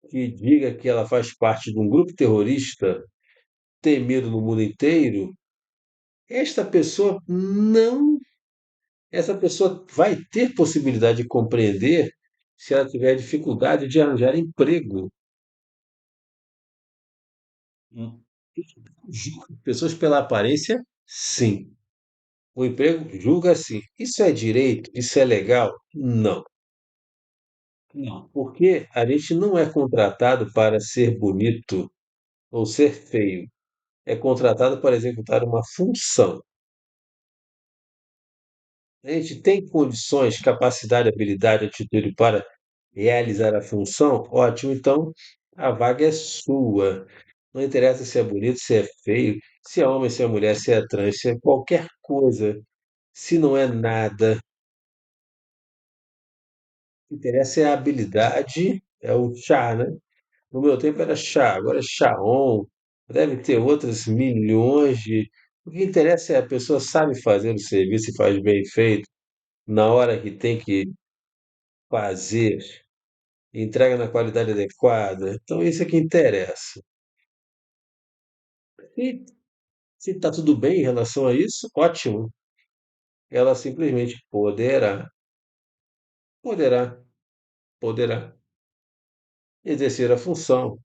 que diga que ela faz parte de um grupo terrorista temido no mundo inteiro, esta pessoa não, essa pessoa vai ter possibilidade de compreender se ela tiver dificuldade de arranjar emprego. Hum. Pessoas pela aparência, sim. O emprego julga sim. Isso é direito? Isso é legal? Não. Não. Porque a gente não é contratado para ser bonito ou ser feio. É contratado para executar uma função. A gente tem condições, capacidade, habilidade, atitude para realizar a função? Ótimo, então a vaga é sua. Não interessa se é bonito, se é feio, se é homem, se é mulher, se é trans, se é qualquer coisa. Se não é nada, o que interessa é a habilidade, é o chá, né? No meu tempo era chá, agora é Xaon, deve ter outras milhões de. O que interessa é a pessoa sabe fazer o serviço e faz bem feito, na hora que tem que fazer, entrega na qualidade adequada. Então, isso é que interessa. E se está tudo bem em relação a isso, ótimo. Ela simplesmente poderá, poderá exercer a função.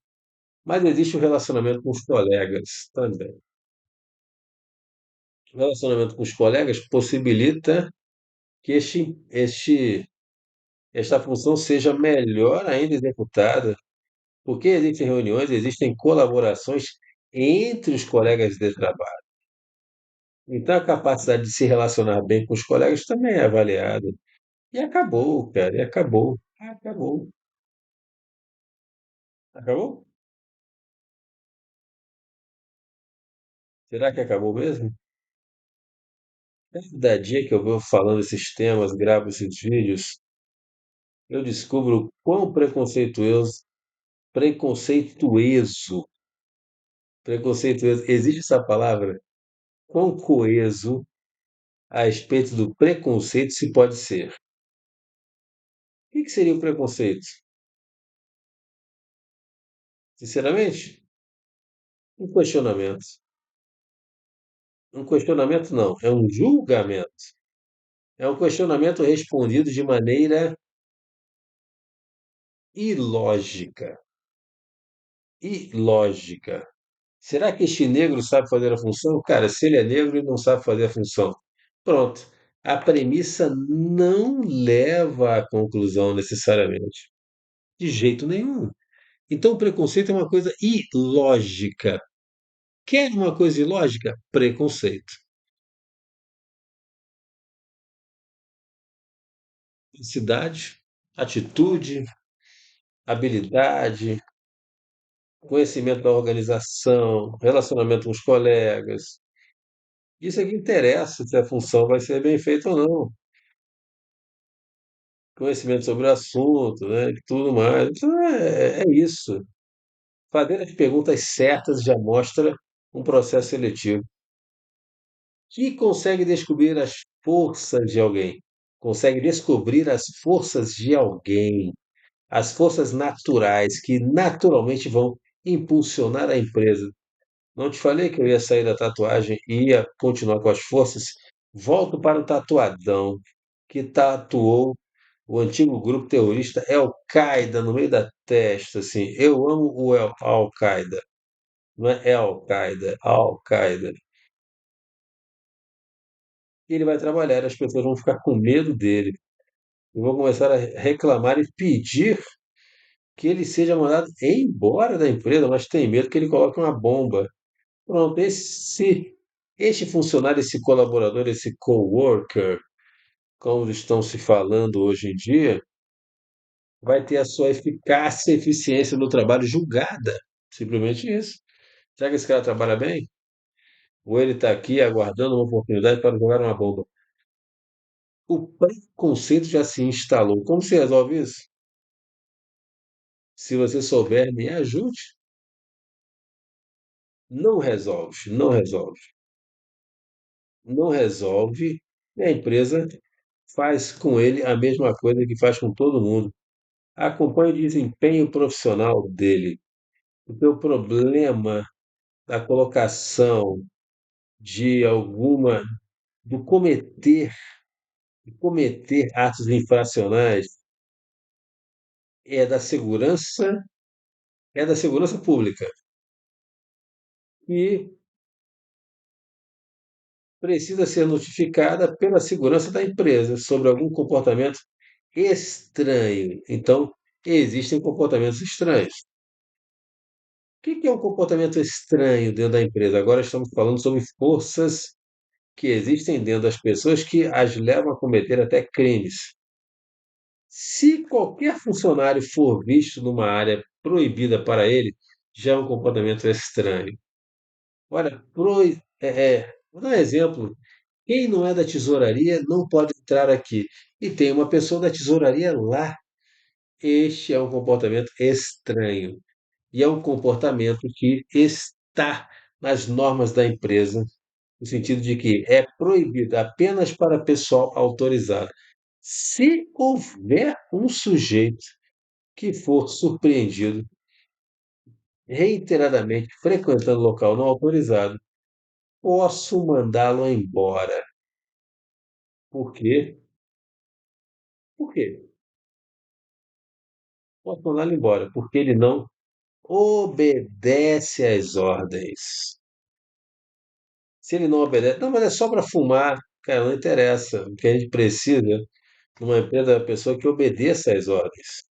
Mas existe o relacionamento com os colegas também. O relacionamento com os colegas possibilita que esta função seja melhor ainda executada, porque existem reuniões, existem colaborações entre os colegas de trabalho. Então, a capacidade de se relacionar bem com os colegas também é avaliada. E acabou, cara, e acabou. Acabou. Acabou? Será que acabou mesmo? Cada dia que eu vou falando esses temas, gravo esses vídeos, eu descubro o quão preconceituoso, preconceituoso, existe essa palavra? Quão coeso a respeito do preconceito se pode ser. O que seria o preconceito? Sinceramente, um questionamento. Um questionamento não, é um julgamento. É um questionamento respondido de maneira ilógica. Ilógica. Será que este negro sabe fazer a função? Cara, se ele é negro, ele não sabe fazer a função. Pronto. A premissa não leva à conclusão necessariamente. De jeito nenhum. Então, o preconceito é uma coisa ilógica. Quer uma coisa ilógica? Preconceito. Felicidade, atitude, habilidade, conhecimento da organização, relacionamento com os colegas. Isso é que interessa se a função vai ser bem feita ou não. Conhecimento sobre o assunto, né? E tudo mais. Então é isso. Fazer as perguntas certas já mostra um processo seletivo. Que consegue descobrir as forças de alguém. Consegue descobrir as forças de alguém. As forças naturais que naturalmente vão impulsionar a empresa. Não te falei que eu ia sair da tatuagem e ia continuar com as forças? Volto para o tatuadão, que tatuou o antigo grupo terrorista Al-Qaeda no meio da testa, assim. Eu amo o Al-Qaeda. Não é Al-Qaeda, Al-Qaeda. E ele vai trabalhar, as pessoas vão ficar com medo dele. E vão começar a reclamar e pedir que ele seja mandado embora da empresa, mas tem medo que ele coloque uma bomba. Pronto, este funcionário, esse colaborador, esse coworker, como estão se falando hoje em dia, vai ter a sua eficácia e eficiência no trabalho julgada. Simplesmente isso. Será que esse cara trabalha bem? Ou ele está aqui aguardando uma oportunidade para jogar uma bomba? O preconceito já se instalou. Como se resolve isso? Se você souber, me ajude. Não resolve, não resolve. Não resolve. E a empresa faz com ele a mesma coisa que faz com todo mundo. Acompanhe o desempenho profissional dele. O teu problema da colocação de alguma, do cometer, de cometer atos infracionais, é da segurança, é da segurança pública e precisa ser notificada pela segurança da empresa sobre algum comportamento estranho. Então, existem comportamentos estranhos. O que é um comportamento estranho dentro da empresa? Agora estamos falando sobre forças que existem dentro das pessoas que as levam a cometer até crimes. Se qualquer funcionário for visto numa área proibida para ele, já é um comportamento estranho. Olha, vou dar um exemplo. Quem não é da tesouraria não pode entrar aqui. E tem uma pessoa da tesouraria lá. Este é um comportamento estranho. E é um comportamento que está nas normas da empresa, no sentido de que é proibido apenas para pessoal autorizado. Se houver um sujeito que for surpreendido reiteradamente frequentando local não autorizado, posso mandá-lo embora. Por quê? Por quê? Posso mandá-lo embora, porque ele não obedece às ordens. Se ele não obedece, não, mas é só para fumar, cara, não interessa. O que a gente precisa numa empresa é uma pessoa que obedeça às ordens.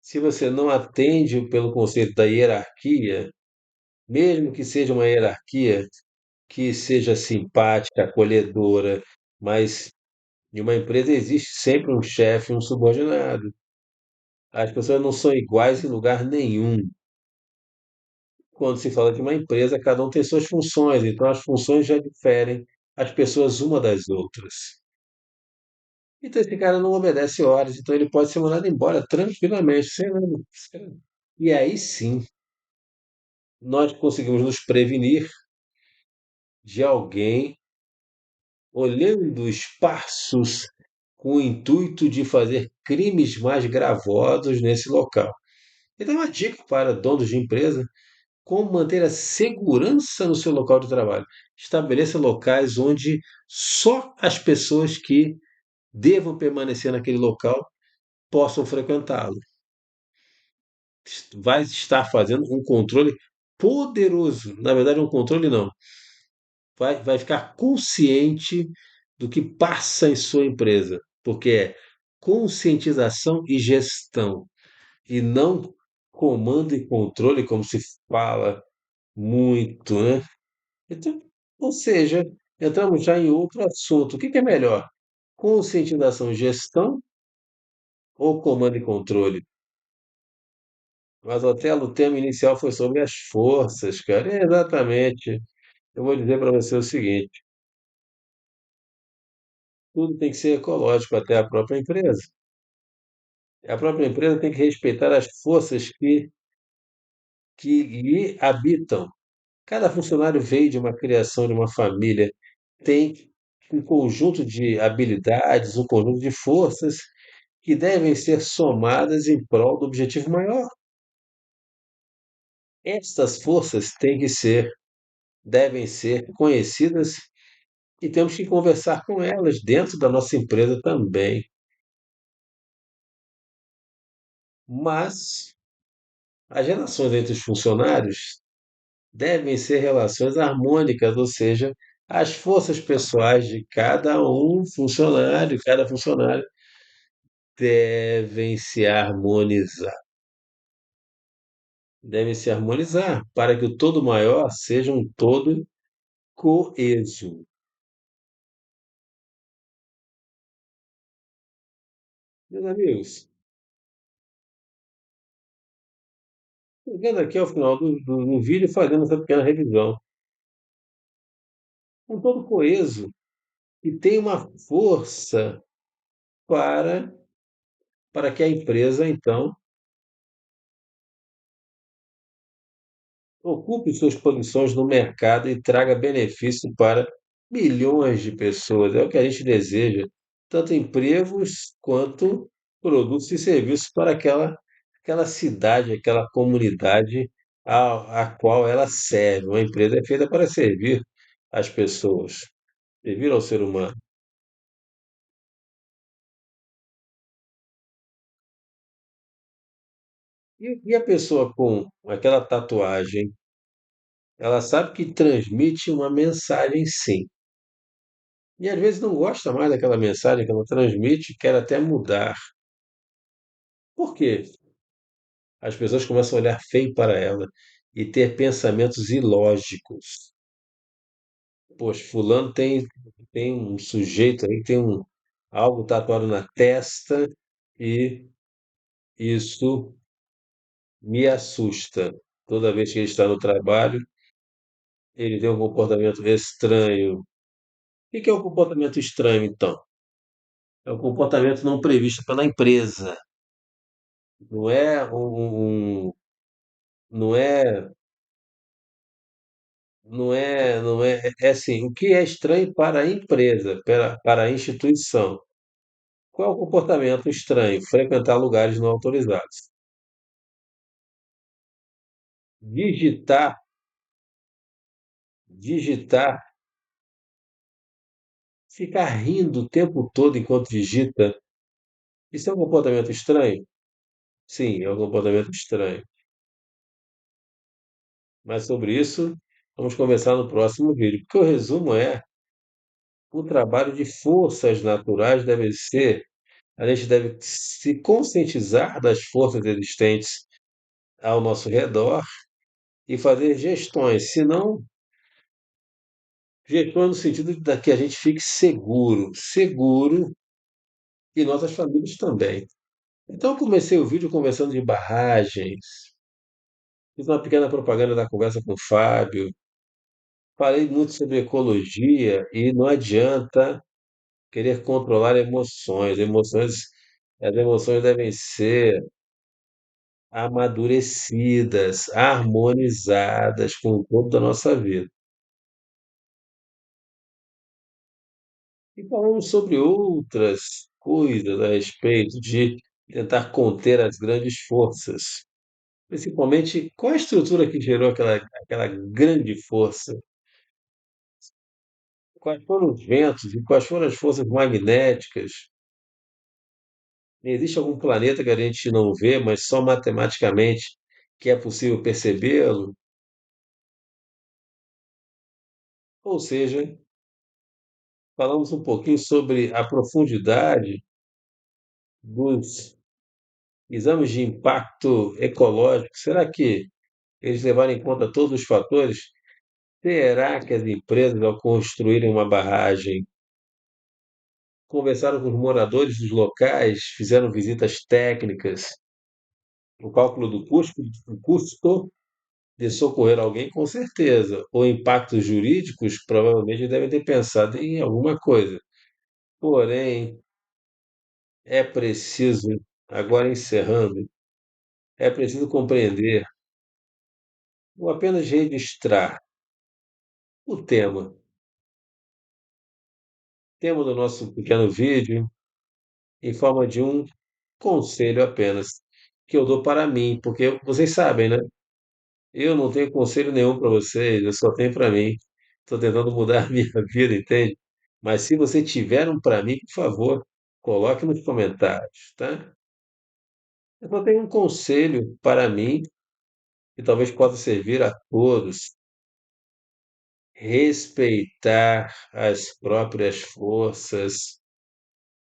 Se você não atende pelo conceito da hierarquia, mesmo que seja uma hierarquia que seja simpática, acolhedora, mas em uma empresa existe sempre um chefe e um subordinado. As pessoas não são iguais em lugar nenhum. Quando se fala de uma empresa, cada um tem suas funções, então as funções já diferem as pessoas uma das outras. Então esse cara não obedece ordens, então ele pode ser mandado embora tranquilamente, sem nada. E aí sim, nós conseguimos nos prevenir de alguém olhando os passos com o intuito de fazer crimes mais gravosos nesse local. Então, uma dica para donos de empresa: como manter a segurança no seu local de trabalho. Estabeleça locais onde só as pessoas que devam permanecer naquele local possam frequentá-lo. Vai estar fazendo um controle poderoso. Na verdade, um controle não. Vai ficar consciente do que passa em sua empresa, porque é conscientização e gestão, e não comando e controle, como se fala muito, né? Então, ou seja, entramos já em outro assunto. O que é melhor? Conscientização e gestão ou comando e controle? Mas, Otelo, o tema inicial foi sobre as forças, cara. Exatamente. Eu vou dizer para você o seguinte: tudo tem que ser ecológico, até a própria empresa. A própria empresa tem que respeitar as forças que lhe habitam. Cada funcionário veio de uma criação, de uma família, tem um conjunto de habilidades, um conjunto de forças que devem ser somadas em prol do objetivo maior. Estas forças devem ser conhecidas e temos que conversar com elas dentro da nossa empresa também. Mas as relações entre os funcionários devem ser relações harmônicas, ou seja, as forças pessoais de cada funcionário devem se harmonizar. Devem se harmonizar para que o todo maior seja um todo coeso. Meus amigos, chegando aqui ao final do vídeo, fazendo essa pequena revisão. Um todo coeso e tem uma força para, para que a empresa, então, ocupe suas posições no mercado e traga benefício para milhões de pessoas. É o que a gente deseja, tanto empregos quanto produtos e serviços para aquela cidade, aquela comunidade a qual ela serve. Uma empresa é feita para servir as pessoas, servir ao ser humano. E a pessoa com aquela tatuagem, ela sabe que transmite uma mensagem, sim. E às vezes não gosta mais daquela mensagem que ela transmite, quer até mudar. Por quê? As pessoas começam a olhar feio para ela e ter pensamentos ilógicos. Poxa, fulano tem um sujeito aí que tem algo tatuado na testa e isso me assusta. Toda vez que ele está no trabalho, ele tem um comportamento estranho. O que é um comportamento estranho, então? É um comportamento não previsto pela empresa. Não é não é, é assim, o que é estranho para a empresa, para a instituição? Qual é o comportamento estranho? Frequentar lugares não autorizados. Digitar, digitar, ficar rindo o tempo todo enquanto digita. Isso é um comportamento estranho? Sim, é um comportamento estranho. Mas sobre isso, vamos conversar no próximo vídeo. Porque o resumo é, o trabalho de forças naturais deve ser, a gente deve se conscientizar das forças existentes ao nosso redor e fazer gestões, se não gestões no sentido de que a gente fique seguro, seguro e nossas famílias também. Então eu comecei o vídeo conversando de barragens, fiz uma pequena propaganda da conversa com o Fábio, falei muito sobre ecologia e não adianta querer controlar emoções. As emoções devem ser amadurecidas, harmonizadas com o todo da nossa vida. E falamos sobre outras coisas a respeito de tentar conter as grandes forças. Principalmente, qual a estrutura que gerou aquela grande força? Quais foram os ventos e quais foram as forças magnéticas? Existe algum planeta que a gente não vê, mas só matematicamente que é possível percebê-lo? Ou seja, falamos um pouquinho sobre a profundidade dos exames de impacto ecológico. Será que eles levaram em conta todos os fatores? Será que as empresas, ao construírem uma barragem, conversaram com os moradores dos locais, fizeram visitas técnicas, o cálculo do custo, o custo de socorrer alguém, com certeza. Ou impactos jurídicos, provavelmente devem ter pensado em alguma coisa. Porém, é preciso, agora encerrando, é preciso compreender ou apenas registrar o tema do nosso pequeno vídeo, em forma de um conselho apenas, que eu dou para mim, porque vocês sabem, né? Eu não tenho conselho nenhum para vocês, eu só tenho para mim. Estou tentando mudar a minha vida, entende? Mas se você tiver um para mim, por favor, coloque nos comentários, tá? Eu só tenho um conselho para mim, que talvez possa servir a todos. Respeitar as próprias forças,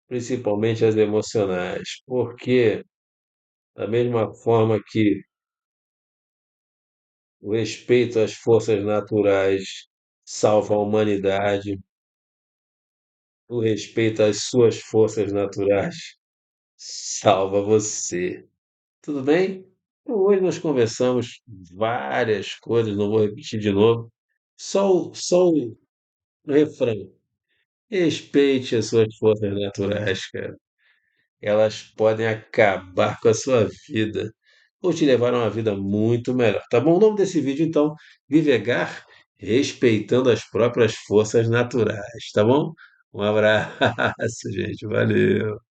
principalmente as emocionais, porque da mesma forma que o respeito às forças naturais salva a humanidade, o respeito às suas forças naturais salva você. Tudo bem? Então, hoje nós conversamos várias coisas, não vou repetir de novo. Só o refrão. Respeite as suas forças naturais, cara. Elas podem acabar com a sua vida ou te levar a uma vida muito melhor. Tá bom? O nome desse vídeo, então, Vivegar respeitando as próprias forças naturais. Tá bom? Um abraço, gente. Valeu.